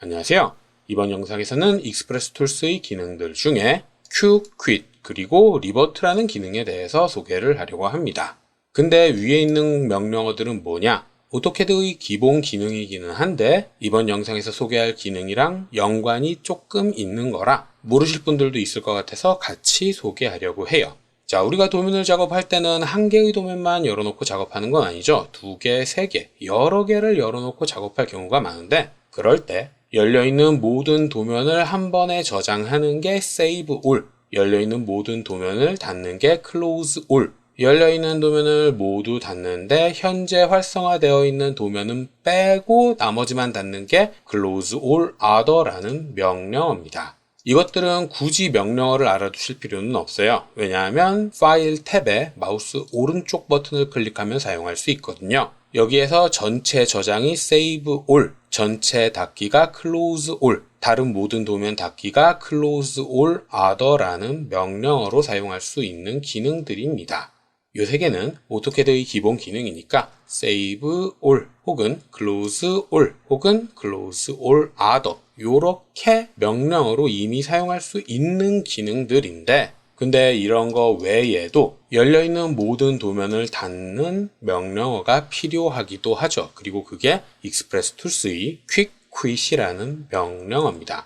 안녕하세요. 이번 영상에서는 익스프레스 툴스의 기능들 중에 Q, Quit, 그리고 리버트라는 기능에 대해서 소개를 하려고 합니다. 근데 위에 있는 명령어들은 뭐냐? 오토캐드의 기본 기능이기는 한데 이번 영상에서 소개할 기능이랑 연관이 조금 있는 거라 모르실 분들도 있을 것 같아서 같이 소개하려고 해요. 자, 우리가 도면을 작업할 때는 한 개의 도면만 열어놓고 작업하는 건 아니죠. 두 개, 세 개, 여러 개를 열어놓고 작업할 경우가 많은데 그럴 때 열려있는 모든 도면을 한 번에 저장하는 게 Save All, 열려있는 모든 도면을 닫는 게 Close All, 열려있는 도면을 모두 닫는데 현재 활성화되어 있는 도면은 빼고 나머지만 닫는 게 Close All Other라는 명령어입니다. 이것들은 굳이 명령어를 알아두실 필요는 없어요. 왜냐하면 파일 탭에 마우스 오른쪽 버튼을 클릭하면 사용할 수 있거든요. 여기에서 전체 저장이 Save All, 전체 닫기가 Close All, 다른 모든 도면 닫기가 Close All Other라는 명령어로 사용할 수 있는 기능들입니다. 이 세 개는 오토캐드의 기본 기능이니까 Save All 혹은 Close All 혹은 Close All Other 요렇게 명령어로 이미 사용할 수 있는 기능들인데 근데 이런 거 외에도 열려있는 모든 도면을 닫는 명령어가 필요하기도 하죠. 그리고 그게 익스프레스 툴스의 Quick Quit이라는 명령어입니다.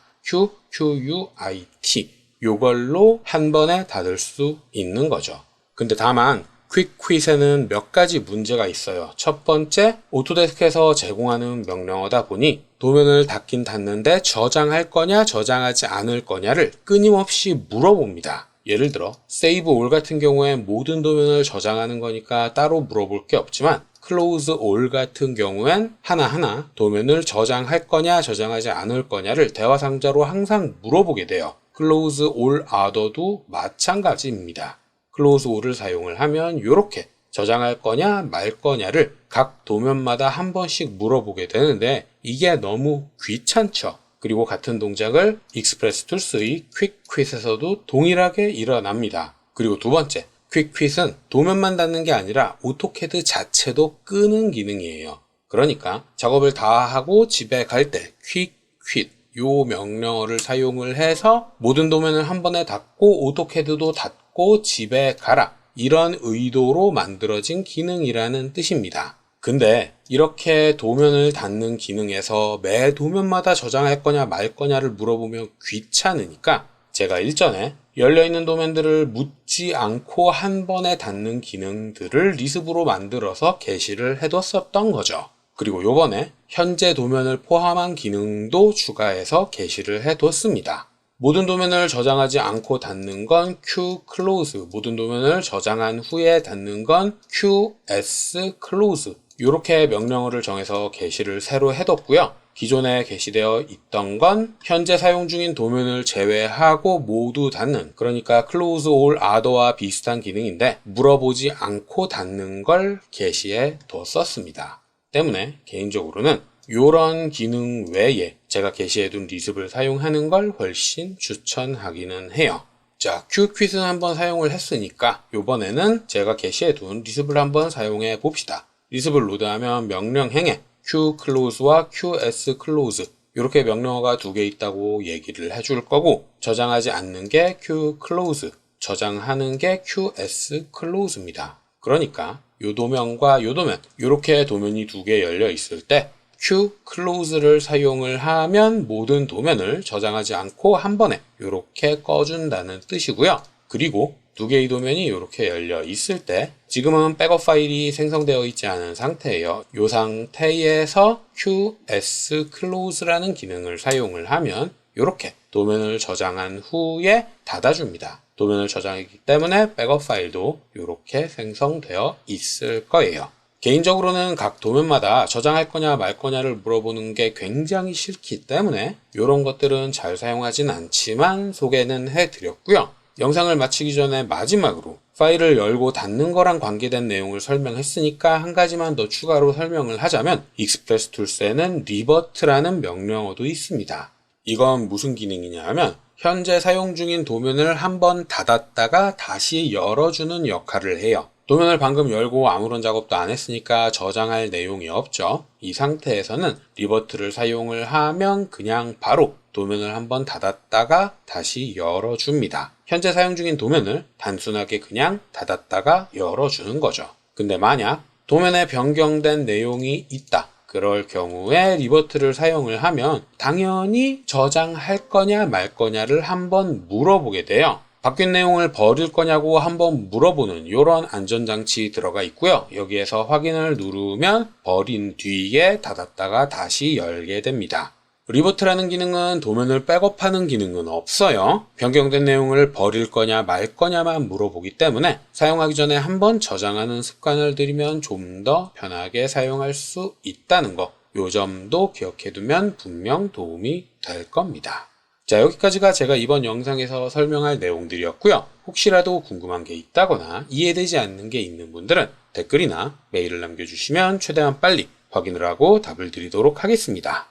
QUIT 요걸로 한 번에 닫을 수 있는 거죠. 근데 다만 Quick Quit에는 몇 가지 문제가 있어요. 첫 번째, 오토데스크에서 제공하는 명령어다 보니 도면을 닫긴 닫는데 저장할 거냐 저장하지 않을 거냐를 끊임없이 물어봅니다. 예를 들어 Save All 같은 경우에 모든 도면을 저장하는 거니까 따로 물어볼 게 없지만 Close All 같은 경우엔 하나하나 도면을 저장할 거냐 저장하지 않을 거냐를 대화 상자로 항상 물어보게 돼요. Close All Other도 마찬가지입니다. Close All을 사용을 하면 이렇게 저장할 거냐 말 거냐를 각 도면마다 한 번씩 물어보게 되는데 이게 너무 귀찮죠. 그리고 같은 동작을 익스프레스 툴스의 Quick Quit에서도 동일하게 일어납니다. 그리고 두 번째, Quick Quit은 도면만 닫는 게 아니라 오토캐드 자체도 끄는 기능이에요. 그러니까 작업을 다 하고 집에 갈 때 Quick Quit 요 명령어를 사용을 해서 모든 도면을 한 번에 닫고 오토캐드도 닫고 집에 가라. 이런 의도로 만들어진 기능이라는 뜻입니다. 근데 이렇게 도면을 닫는 기능에서 매 도면마다 저장할 거냐 말 거냐를 물어보면 귀찮으니까 제가 일전에 열려있는 도면들을 묻지 않고 한 번에 닫는 기능들을 리습으로 만들어서 게시를 해뒀었던 거죠. 그리고 요번에 현재 도면을 포함한 기능도 추가해서 게시를 해뒀습니다. 모든 도면을 저장하지 않고 닫는 건 QClose, 모든 도면을 저장한 후에 닫는 건 QSClose 이렇게 명령어를 정해서 게시를 새로 해뒀고요. 기존에 게시되어 있던 건 현재 사용 중인 도면을 제외하고 모두 닫는, 그러니까 Close All Other와 비슷한 기능인데 물어보지 않고 닫는 걸 게시해 뒀었습니다. 때문에 개인적으로는 이런 기능 외에 제가 게시해둔 리습을 사용하는 걸 훨씬 추천하기는 해요. 자, QQuit은 한번 사용을 했으니까 이번에는 제가 게시해둔 리습을 한번 사용해 봅시다. 리습을 로드하면 명령행에 QClose와 QSClose 이렇게 명령어가 두 개 있다고 얘기를 해줄 거고 저장하지 않는 게 QClose, 저장하는 게 QSClose입니다. 그러니까 요 도면과 요 도면 이렇게 도면이 두 개 열려 있을 때 QClose를 사용을 하면 모든 도면을 저장하지 않고 한 번에 이렇게 꺼준다는 뜻이고요. 그리고 두 개의 도면이 이렇게 열려 있을 때 지금은 백업 파일이 생성되어 있지 않은 상태예요. 이 상태에서 QSClose라는 기능을 사용을 하면 이렇게 도면을 저장한 후에 닫아줍니다. 도면을 저장했기 때문에 백업 파일도 이렇게 생성되어 있을 거예요. 개인적으로는 각 도면마다 저장할 거냐 말 거냐를 물어보는 게 굉장히 싫기 때문에 이런 것들은 잘 사용하진 않지만 소개는 해드렸고요. 영상을 마치기 전에 마지막으로 파일을 열고 닫는 거랑 관계된 내용을 설명했으니까 한 가지만 더 추가로 설명을 하자면 익스프레스 툴스에는 리버트라는 명령어도 있습니다. 이건 무슨 기능이냐 하면 현재 사용 중인 도면을 한번 닫았다가 다시 열어주는 역할을 해요. 도면을 방금 열고 아무런 작업도 안 했으니까 저장할 내용이 없죠. 이 상태에서는 리버트를 사용을 하면 그냥 바로 도면을 한번 닫았다가 다시 열어줍니다. 현재 사용 중인 도면을 단순하게 그냥 닫았다가 열어주는 거죠. 근데 만약 도면에 변경된 내용이 있다. 그럴 경우에 리버트를 사용을 하면 당연히 저장할 거냐 말 거냐를 한번 물어보게 돼요. 바뀐 내용을 버릴 거냐고 한번 물어보는 이런 안전장치 들어가 있고요. 여기에서 확인을 누르면 버린 뒤에 닫았다가 다시 열게 됩니다. 리버트라는 기능은 도면을 백업하는 기능은 없어요. 변경된 내용을 버릴 거냐 말 거냐만 물어보기 때문에 사용하기 전에 한번 저장하는 습관을 들이면 좀 더 편하게 사용할 수 있다는 거, 요 점도 기억해두면 분명 도움이 될 겁니다. 자, 여기까지가 제가 이번 영상에서 설명할 내용들이었고요. 혹시라도 궁금한 게 있다거나 이해되지 않는 게 있는 분들은 댓글이나 메일을 남겨주시면 최대한 빨리 확인을 하고 답을 드리도록 하겠습니다.